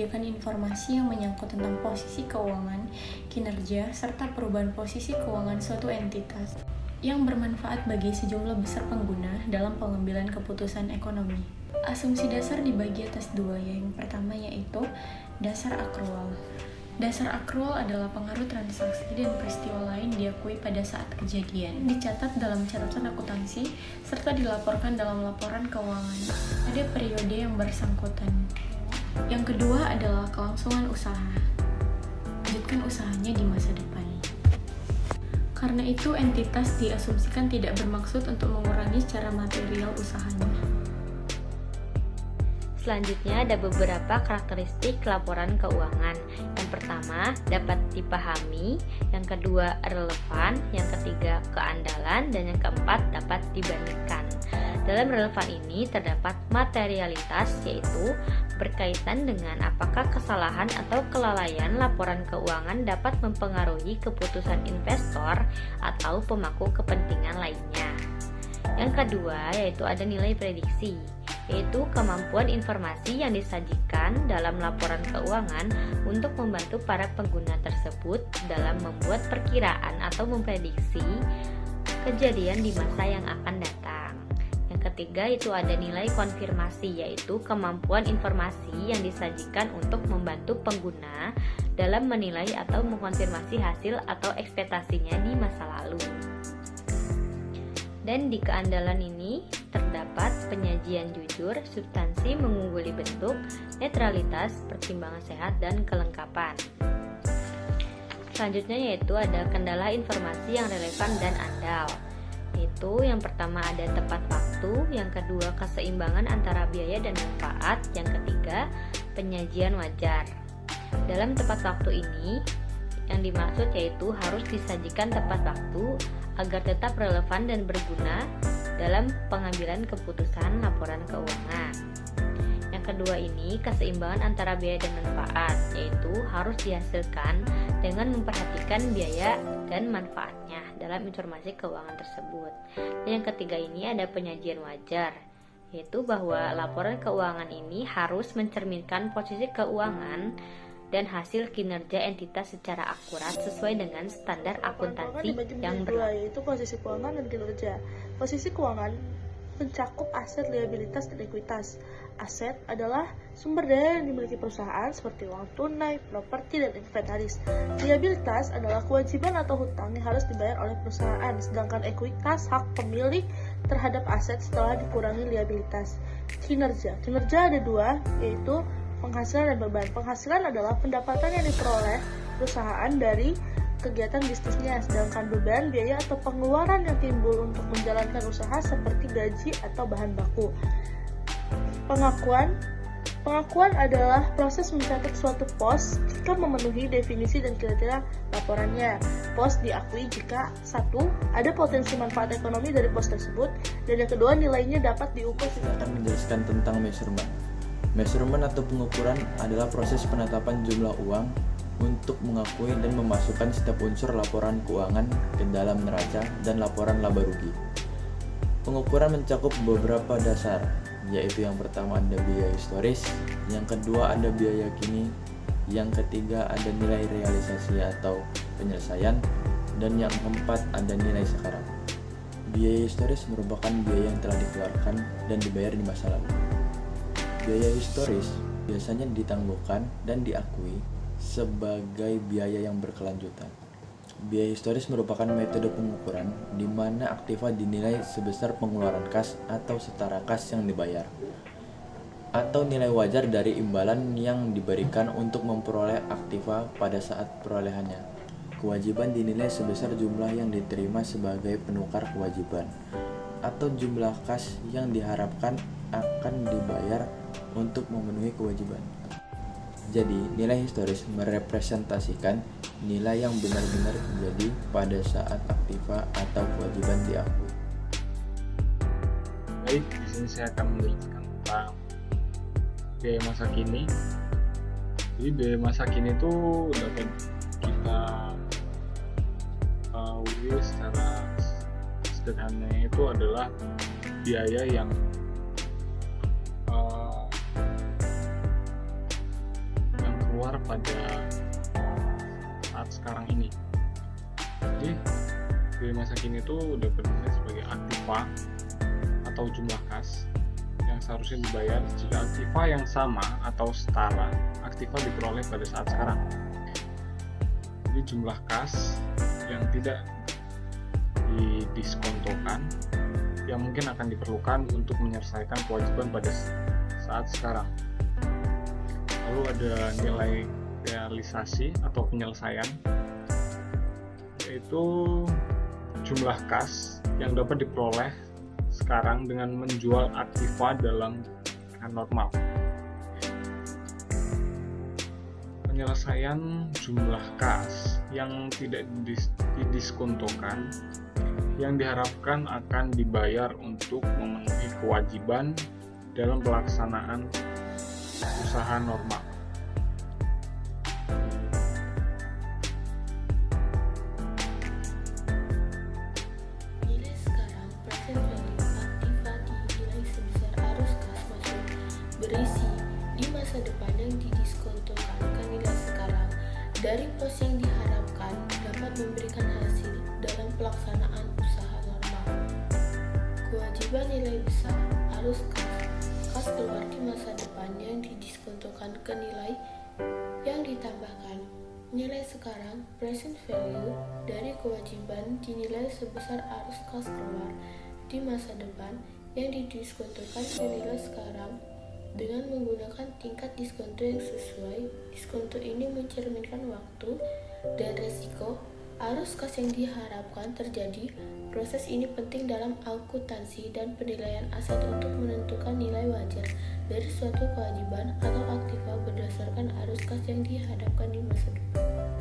menyediakan informasi yang menyangkut tentang posisi keuangan, kinerja, serta perubahan posisi keuangan suatu entitas yang bermanfaat bagi sejumlah besar pengguna dalam pengambilan keputusan ekonomi. Asumsi dasar dibagi atas dua, yang pertama yaitu dasar akrual. Dasar akrual adalah pengaruh transaksi dan peristiwa lain diakui pada saat kejadian, dicatat dalam catatan akuntansi, serta dilaporkan dalam laporan keuangan pada periode yang bersangkutan. Yang kedua adalah kelangsungan usaha. Lanjutkan usahanya di masa depan. Karena itu, entitas diasumsikan tidak bermaksud untuk mengurangi secara material usahanya. Selanjutnya ada beberapa karakteristik laporan keuangan. Yang pertama, dapat dipahami, yang kedua relevan, yang ketiga keandalan, dan yang keempat dapat dibandingkan. Dalam relevan ini terdapat materialitas, yaitu berkaitan dengan apakah kesalahan atau kelalaian laporan keuangan dapat mempengaruhi keputusan investor atau pemangku kepentingan lainnya. Yang kedua yaitu ada nilai prediksi, yaitu kemampuan informasi yang disajikan dalam laporan keuangan untuk membantu para pengguna tersebut dalam membuat perkiraan atau memprediksi kejadian di masa yang akan datang. Yang ketiga itu ada nilai konfirmasi, yaitu kemampuan informasi yang disajikan untuk membantu pengguna dalam menilai atau mengkonfirmasi hasil atau ekspektasinya di masa lalu. Dan di keandalan ini terdapat penyajian jujur, substansi mengungguli bentuk, netralitas, pertimbangan sehat, dan kelengkapan. Selanjutnya yaitu ada kendala informasi yang relevan dan andal. Itu yang pertama ada tepat waktu, yang kedua keseimbangan antara biaya dan manfaat, yang ketiga penyajian wajar. Dalam tepat waktu ini yang dimaksud yaitu harus disajikan tepat waktu agar tetap relevan dan berguna dalam pengambilan keputusan laporan keuangan. Yang kedua ini keseimbangan antara biaya dan manfaat, yaitu harus dihasilkan dengan memperhatikan biaya dan manfaatnya dalam informasi keuangan tersebut. Dan yang ketiga ini ada penyajian wajar, yaitu bahwa laporan keuangan ini harus mencerminkan posisi keuangan dan hasil kinerja entitas secara akurat sesuai dengan standar akuntansi yang berlaku. Yaitu posisi keuangan dan kinerja. Posisi keuangan mencakup aset, liabilitas, dan ekuitas. Aset adalah sumber daya yang dimiliki perusahaan seperti uang tunai, properti, dan inventaris. Liabilitas adalah kewajiban atau hutang yang harus dibayar oleh perusahaan, sedangkan ekuitas hak pemilik terhadap aset setelah dikurangi liabilitas. Kinerja ada dua, yaitu penghasilan dan beban. Penghasilan adalah pendapatan yang diperoleh perusahaan dari kegiatan bisnisnya, sedangkan beban biaya atau pengeluaran yang timbul untuk menjalankan usaha seperti gaji atau bahan baku. Pengakuan adalah proses mencatat suatu pos jika memenuhi definisi dan kriteria laporannya. Pos diakui jika 1. Ada potensi manfaat ekonomi dari pos tersebut, dan yang kedua nilainya dapat diukur. Akan menjelaskan tentang measurement. Measurement atau pengukuran adalah proses penetapan jumlah uang untuk mengakui dan memasukkan setiap unsur laporan keuangan ke dalam neraca dan laporan laba rugi. Pengukuran mencakup beberapa dasar, yaitu yang pertama ada biaya historis, yang kedua ada biaya kini, yang ketiga ada nilai realisasi atau penyelesaian, dan yang keempat ada nilai sekarang. Biaya historis merupakan biaya yang telah dikeluarkan dan dibayar di masa lalu. Biaya historis biasanya ditangguhkan dan diakui sebagai biaya yang berkelanjutan. Biaya historis merupakan metode pengukuran di mana aktiva dinilai sebesar pengeluaran kas atau setara kas yang dibayar, atau nilai wajar dari imbalan yang diberikan untuk memperoleh aktiva pada saat perolehannya. Kewajiban dinilai sebesar jumlah yang diterima sebagai penukar kewajiban, atau jumlah kas yang diharapkan akan dibayar untuk memenuhi kewajiban. Jadi, nilai historis merepresentasikan nilai yang benar-benar terjadi pada saat aktiva atau kewajiban diakui. Baik, di sini saya akan menjelaskan tentang biaya masa kini. Jadi biaya masa kini itu dapat kita ketahui secara sederhana itu adalah biaya yang pada saat sekarang ini. Jadi biaya masa kini itu dapat dilihat sebagai aktiva atau jumlah kas yang seharusnya dibayar jika aktiva yang sama atau setara aktiva diperoleh pada saat sekarang. Jadi jumlah kas yang tidak didiskontokan yang mungkin akan diperlukan untuk menyelesaikan kewajiban pada saat sekarang. Lalu ada nilai realisasi atau penyelesaian, yaitu jumlah kas yang dapat diperoleh sekarang dengan menjual aktiva dalam keadaan normal. Penyelesaian jumlah kas yang tidak didiskontokan yang diharapkan akan dibayar untuk memenuhi kewajiban dalam pelaksanaan usaha normal. Nilai sekarang present value aktiva dinilai sebesar arus kas masuk berisi di masa depan yang didiskontokan ke nilai sekarang dari pos yang diharapkan dapat memberikan hasil dalam pelaksanaan usaha normal. Kewajiban nilai besar arus kas keluar di masa depan yang didiskontokan ke nilai yang ditambahkan. Nilai sekarang present value dari kewajiban dinilai sebesar arus kas keluar di masa depan yang didiskontokan ke nilai sekarang dengan menggunakan tingkat diskonto yang sesuai. Diskonto ini mencerminkan waktu dan resiko arus kas yang diharapkan terjadi. Proses ini penting dalam akuntansi dan penilaian aset untuk menentukan nilai wajar dari suatu kewajiban atau aktiva berdasarkan arus kas yang dihadapkan di masa depan.